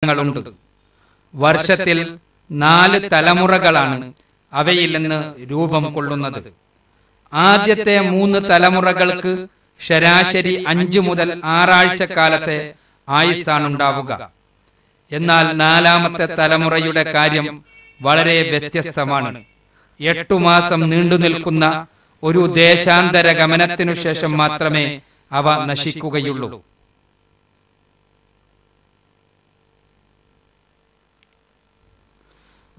ങ്ങളുണ്ട്. വർഷത്തിൽ 4 തലമുറകളാണ് അവയിൽ നിന്ന് രൂപം കൊള്ളുന്നത്. ആദ്യത്തെ 3 തലമുറകൾക്ക് ശരാശരി 5 മുതൽ 6 ആഴ്ചക്കാലത്തെ ആയുസ്സാണുണ്ടാവുക. എന്നാൽ 4ാമത്തെ തലമുറയുടെ കാര്യം വളരെ വ്യത്യസ്തമാണ്. 8 മാസം നീണ്ടുനിൽക്കുന്ന ഒരു ദേശാന്തര ഗമനത്തിനു ശേഷം മാത്രമേ അവ നശിക്കുകയുള്ളൂ.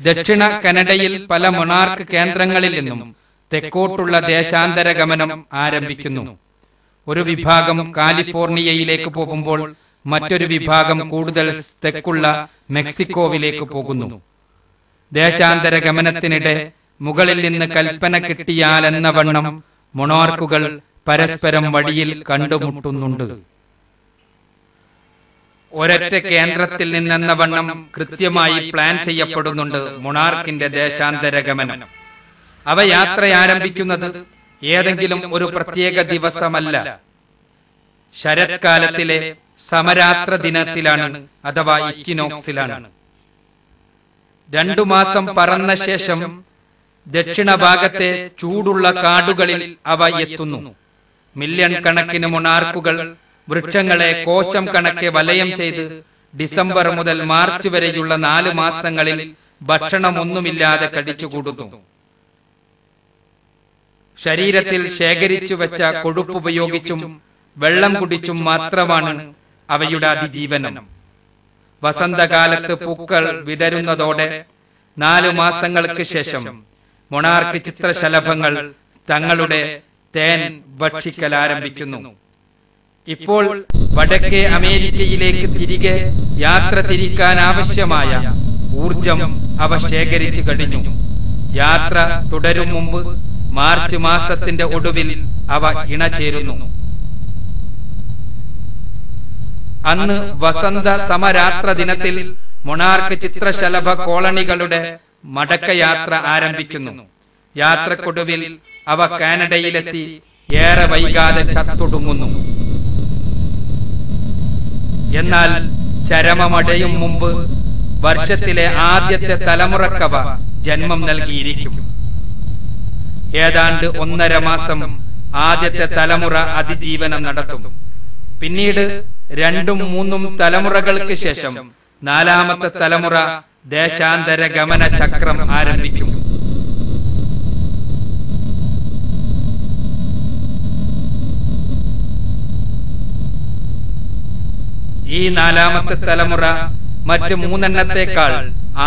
ദക്ഷിണ കാനഡയിൽ പല മൊണാർക്ക് കേന്ദ്രങ്ങളിൽ നിന്നും തെക്കോട്ടുള്ള ദേശാന്തര ഗമനം ആരംഭിക്കുന്നു. ഒരു വിഭാഗം കാലിഫോർണിയയിലേക്ക് പോകുമ്പോൾ മറ്റൊരു വിഭാഗം കൂടുതൽ തെക്കുള്ള മെക്സിക്കോവിലേക്ക് പോകുന്നു. ദേശാന്തര ഗമനത്തിനിടെ മുകളിൽ നിന്ന് കൽപ്പന കിട്ടിയാലെന്ന വണ്ണം മൊണാർക്കുകൾ പരസ്പരം വഴിയിൽ കണ്ടുമുട്ടുന്നുണ്ട്. ഒരൊറ്റ കേന്ദ്രത്തിൽ നിന്നെന്ന വണ്ണം കൃത്യമായി പ്ലാൻ ചെയ്യപ്പെടുന്നുണ്ട് മൊണാർക്കിന്റെ ദേശാന്തര ഗമനം. അവ യാത്ര ആരംഭിക്കുന്നത് ഏതെങ്കിലും ഒരു പ്രത്യേക ദിവസമല്ല, ശരത്കാലത്തിലെ സമരാത്ര ദിനത്തിലാണ്, അഥവാ ഇക്വിനോക്സിലാണ്. 2 മാസം പറന്ന ശേഷം ദക്ഷിണ ഭാഗത്തെ ചൂടുള്ള കാടുകളിൽ അവ എത്തുന്നു. മില്യൺ കണക്കിന് മൊണാർക്കുകൾ വൃക്ഷങ്ങളെ കോശം കണക്കെ വലയം ചെയ്ത് ഡിസംബർ മുതൽ മാർച്ച് വരെയുള്ള 4 മാസങ്ങളിൽ ഭക്ഷണമൊന്നുമില്ലാതെ കഴിച്ചുകൂടുന്നു. ശരീരത്തിൽ ശേഖരിച്ചു വെച്ച കൊഴുപ്പുപയോഗിച്ചും വെള്ളം കുടിച്ചും മാത്രമാണ് അവയുടെ അതിജീവനം. വസന്തകാലത്ത് പൂക്കൾ വിടരുന്നതോടെ 4 മാസങ്ങൾക്ക് ശേഷം മൊണാർക്ക് ചിത്രശലഭങ്ങൾ തങ്ങളുടെ തേൻ ഭക്ഷിക്കൽ ആരംഭിക്കുന്നു. ഇപ്പോൾ വടക്കേ അമേരിക്കയിലേക്ക് തിരികെ യാത്ര തിരിക്കാൻ ആവശ്യമായ ഊർജം അവ ശേഖരിച്ചു കഴിഞ്ഞു. യാത്ര തുടരും മുമ്പ് മാർച്ച് മാസത്തിന്റെ ഒടുവിൽ അവ ഇണചേരുന്നു. അന്ന് വസന്ത സമരാത്ര ദിനത്തിൽ മൊണാർക്ക് ചിത്രശലഭ കോളനികളുടെ മടക്കയാത്ര ആരംഭിക്കുന്നു. യാത്രക്കൊടുവിൽ അവ കാനഡയിലെത്തി ഏറെ വൈകാതെ ചത്തൊടുങ്ങുന്നു. എന്നാൽ ചരമമടയും മുമ്പ് വർഷത്തിലെ ആദ്യത്തെ തലമുറക്കവ ജന്മം നൽകിയിരിക്കും. ഏതാണ്ട് 1.5 മാസം ആദ്യത്തെ തലമുറ അതിജീവനം നടത്തും. പിന്നീട് 2ഉം 3ഉം തലമുറകൾക്ക് ശേഷം 4ാമത്തെ തലമുറ ദേശാന്തര ഗമന ചക്രം ആരംഭിക്കും. ഈ 4ാമത്തെ തലമുറ മറ്റ് 3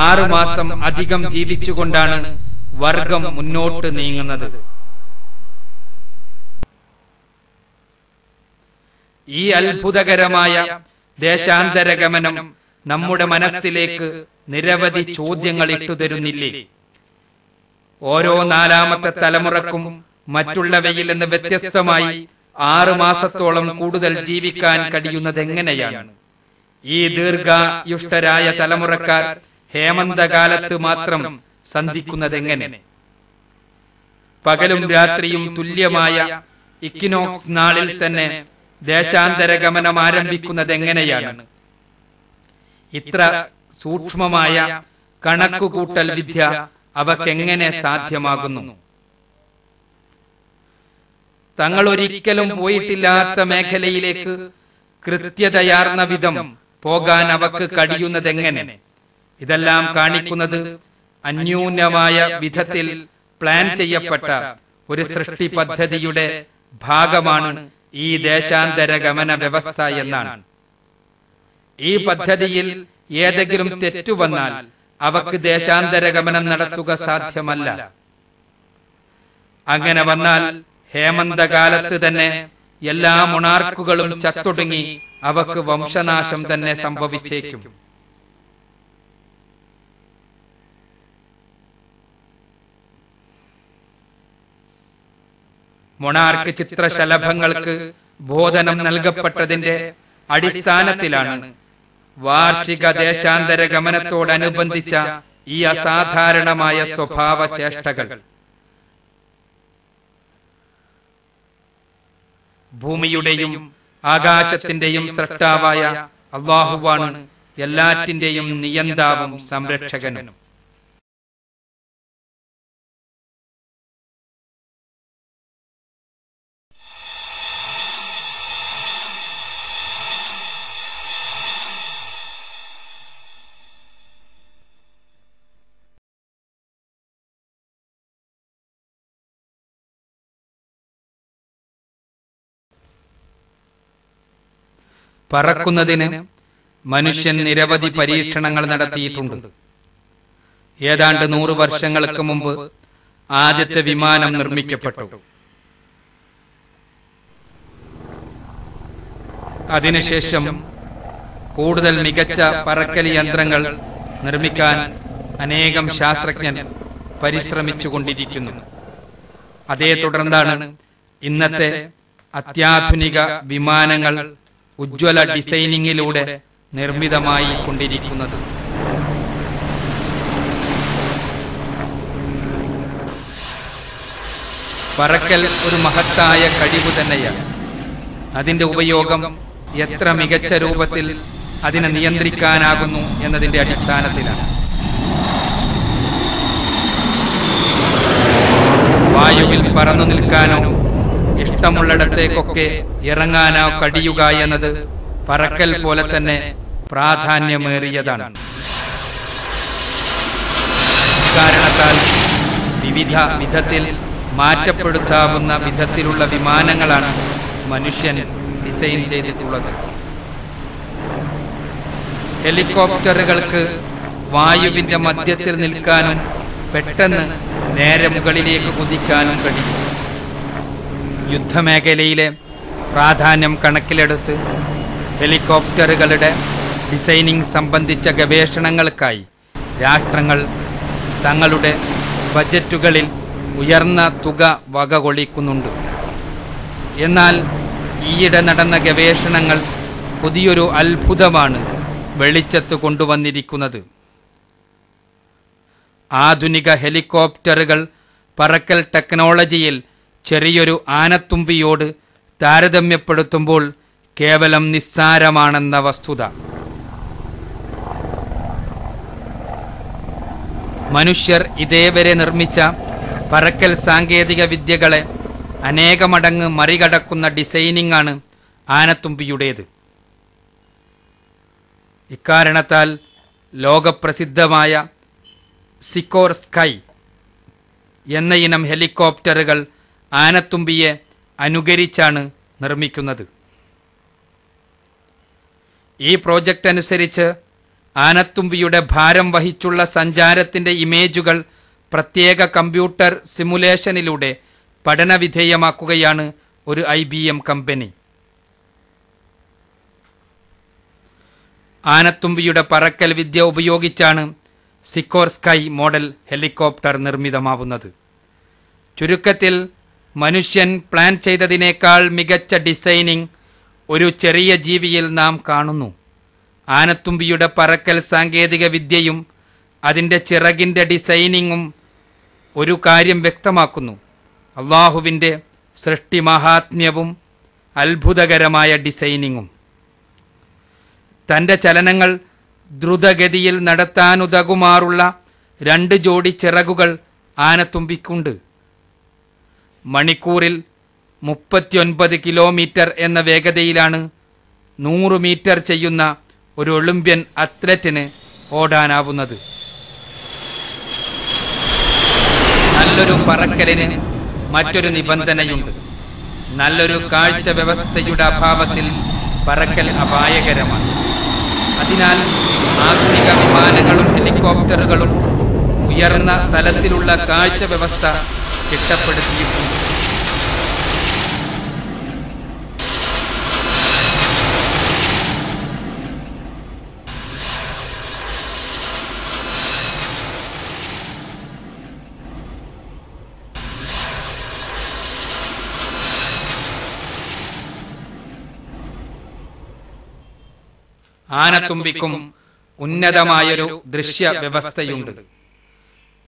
6 മാസം അധികം ജീവിച്ചുകൊണ്ടാണ് വർഗം മുന്നോട്ട് നീങ്ങുന്നത്. ഈ അത്ഭുതകരമായ ദേശാന്തര ഗമനം നമ്മുടെ മനസ്സിലേക്ക് നിരവധി ചോദ്യങ്ങൾ ഇട്ടുതരുന്നില്ലേ? ഓരോ 4ാമത്തെ തലമുറക്കും മറ്റുള്ളവയിൽ നിന്ന് വ്യത്യസ്തമായി 6 മാസത്തോളം കൂടുതൽ ജീവിക്കാൻ കഴിയുന്നത് എങ്ങനെയാണ്? ഈ ദീർഘായുഷ്ഠരായ തലമുറക്കാർ ഹേമന്തകാലത്ത് മാത്രം സന്ധിക്കുന്നതെങ്ങനെ? പകലും രാത്രിയും തുല്യമായ ഇക്വിനോക്സ് നാളിൽ തന്നെ ദേശാന്തര ഗമനം ആരംഭിക്കുന്നത് എങ്ങനെയാണ്? ഇത്ര സൂക്ഷ്മമായ കണക്കുകൂട്ടൽ വിദ്യ അവക്കെങ്ങനെ സാധ്യമാകുന്നു? തങ്ങൾ ഒരിക്കലും പോയിട്ടില്ലാത്ത മേഖലയിലേക്ക് കൃത്യതയാർന്ന വിധം പോകാൻ അവക്ക് കഴിയുന്നതെങ്ങനെ? ഇതെല്ലാം കാണിക്കുന്നത് അന്യൂനമായ വിധത്തിൽ പ്ലാൻ ചെയ്യപ്പെട്ട ഒരു സൃഷ്ടി പദ്ധതിയുടെ ഭാഗമാണ് ഈ ദേശാന്തര ഗമന വ്യവസ്ഥ എന്നാണ്. ഈ പദ്ധതിയിൽ ഏതെങ്കിലും തെറ്റുവന്നാൽ അവക്ക് ദേശാന്തര ഗമനം നടത്തുക സാധ്യമല്ല. അങ്ങനെ വന്നാൽ ഹേമന്തകാലത്ത് തന്നെ എല്ലാ മൊണാർക്കുകളും ചത്തൊടുങ്ങി അവക്ക് വംശനാശം തന്നെ സംഭവിച്ചേക്കും. മൊണാർക്ക് ചിത്രശലഭങ്ങൾക്ക് ബോധനം നൽകപ്പെട്ടതിന്റെ അടിസ്ഥാനത്തിലാണ് വാർഷിക ദേശാന്തര ഗമനത്തോടനുബന്ധിച്ച ഈ അസാധാരണമായ സ്വഭാവ ചേഷ്ടകൾ. ഭൂമിയുടെയും ആകാശത്തിന്റെയും സൃഷ്ടാവായ അല്ലാഹുവാണ് എല്ലാറ്റിന്റെയും നിയന്താവും സംരക്ഷകനും. പറക്കുന്നതിന് മനുഷ്യൻ നിരവധി പരീക്ഷണങ്ങൾ നടത്തിയിട്ടുണ്ട്. ഏതാണ്ട് 100 വർഷങ്ങൾക്ക് മുമ്പ് ആദ്യത്തെ വിമാനം നിർമ്മിക്കപ്പെട്ടു. അതിനുശേഷം കൂടുതൽ മികച്ച പറക്കൽ യന്ത്രങ്ങൾ നിർമ്മിക്കാൻ അനേകം ശാസ്ത്രജ്ഞർ പരിശ്രമിച്ചുകൊണ്ടിരിക്കുന്നു. അതേ തുടർന്നാണ് ഇന്നത്തെ അത്യാധുനിക വിമാനങ്ങൾ ഉജ്ജ്വല ഡിസൈനിങ്ങിലൂടെ നിർമ്മിതമായി കൊണ്ടിരിക്കുന്നത്. പറക്കൽ ഒരു മഹത്തായ കഴിവ് തന്നെയാണ്. അതിന്റെ ഉപയോഗം എത്ര മികച്ച രൂപത്തിൽ അതിനെ നിയന്ത്രിക്കാനാകുന്നു എന്നതിന്റെ അടിസ്ഥാനത്തിലാണ്. വായുവിൽ പറന്നു നിൽക്കാനോ ഇഷ്ടമുള്ളിടത്തേക്കൊക്കെ ഇറങ്ങാനോ കഴിയുക എന്നത് പറക്കൽ പോലെ തന്നെ പ്രാധാന്യമേറിയതാണ്. കാരണത്താൽ വിവിധ വിധത്തിൽ മാറ്റപ്പെടുത്താവുന്ന വിധത്തിലുള്ള വിമാനങ്ങളാണ് മനുഷ്യൻ ഡിസൈൻ ചെയ്തിട്ടുള്ളത്. ഹെലികോപ്റ്ററുകൾക്ക് വായുവിന്റെ മധ്യത്തിൽ നിൽക്കാനും പെട്ടെന്ന് നേരെ മുകളിലേക്ക് കുതിക്കാനും കഴിയും. യുദ്ധമേഖലയിലെ പ്രാധാന്യം കണക്കിലെടുത്ത് ഹെലികോപ്റ്ററുകളുടെ ഡിസൈനിംഗ് സംബന്ധിച്ച ഗവേഷണങ്ങൾക്കായി രാഷ്ട്രങ്ങൾ തങ്ങളുടെ ബജറ്റുകളിൽ ഉയർന്ന തുക വകകൊള്ളിക്കുന്നുണ്ട്. എന്നാൽ ഈയിടെ നടന്ന ഗവേഷണങ്ങൾ പുതിയൊരു അത്ഭുതമാണ് വെളിച്ചത്ത് കൊണ്ടുവന്നിരിക്കുന്നത്. ആധുനിക ഹെലികോപ്റ്ററുകൾ പറക്കൽ ടെക്നോളജിയിൽ ചെറിയൊരു ആനത്തുമ്പിയോട് താരതമ്യപ്പെടുത്തുമ്പോൾ കേവലം നിസ്സാരമാണെന്ന വസ്തുത. മനുഷ്യർ ഇതേവരെ നിർമ്മിച്ച പറക്കൽ സാങ്കേതിക വിദ്യകളെ അനേകമടങ്ങ് മറികടക്കുന്ന ഡിസൈനിംഗ് ആണ് ആനത്തുമ്പിയുടേത്. ഇക്കാരണത്താൽ ലോകപ്രസിദ്ധമായ സിക്കോർസ്കൈ എന്ന ഇനം ഹെലികോപ്റ്ററുകൾ ആനത്തുമ്പിയെ അനുകരിച്ചാണ് നിർമ്മിക്കുന്നത്. ഈ പ്രോജക്റ്റ് അനുസരിച്ച് ആനത്തുമ്പിയുടെ ഭാരം വഹിച്ചുള്ള സഞ്ചാരത്തിന്റെ ഇമേജുകൾ പ്രത്യേക കമ്പ്യൂട്ടർ സിമുലേഷനിലൂടെ പഠനവിധേയമാക്കുകയാണ് ഒരു IBM കമ്പനി. ആനത്തുമ്പിയുടെ പറക്കൽ വിദ്യ ഉപയോഗിച്ചാണ് സിക്കോർസ്കൈ മോഡൽ ഹെലികോപ്റ്റർ നിർമ്മിതമാവുന്നത്. ചുരുക്കത്തിൽ മനുഷ്യൻ പ്ലാൻ ചെയ്തതിനേക്കാൾ മികച്ച ഡിസൈനിംഗ് ഒരു ചെറിയ ജീവിയിൽ നാം കാണുന്നു. ആനത്തുമ്പിയുടെ പറക്കൽ സാങ്കേതിക വിദ്യയും അതിൻ്റെ ചിറകിൻ്റെ ഡിസൈനിങ്ങും ഒരു കാര്യം വ്യക്തമാക്കുന്നു: അള്ളാഹുവിൻ്റെ സൃഷ്ടി മഹാത്മ്യവും അത്ഭുതകരമായ ഡിസൈനിങ്ങും. തൻ്റെ ചലനങ്ങൾ ദ്രുതഗതിയിൽ നടത്താനുതകുമാറുള്ള 2 ജോഡി ചിറകുകൾ ആനത്തുമ്പിക്കുണ്ട്. മണിക്കൂറിൽ 39 കിലോമീറ്റർ എന്ന വേഗതയിലാണ് 100 മീറ്റർ ചെയ്യുന്ന ഒരു ഒളിമ്പ്യൻ അത്ലറ്റിന് ഓടാനാവുന്നത്. നല്ലൊരു പറക്കലിന് മറ്റൊരു നിബന്ധനയുണ്ട്. നല്ലൊരു കാഴ്ച വ്യവസ്ഥയുടെ അഭാവത്തിൽ പറക്കൽ അപായകരമാണ്. അതിനാൽ ആധുനിക വിമാനങ്ങളും ഹെലികോപ്റ്ററുകളും ഉയർന്ന തലത്തിലുള്ള കാഴ്ച വ്യവസ്ഥ ചിട്ടപ്പെടുത്തിയിട്ടുണ്ട്. ആനത്തുമ്പിക്കും ഉന്നതമായൊരു ദൃശ്യ വ്യവസ്ഥയുണ്ട്.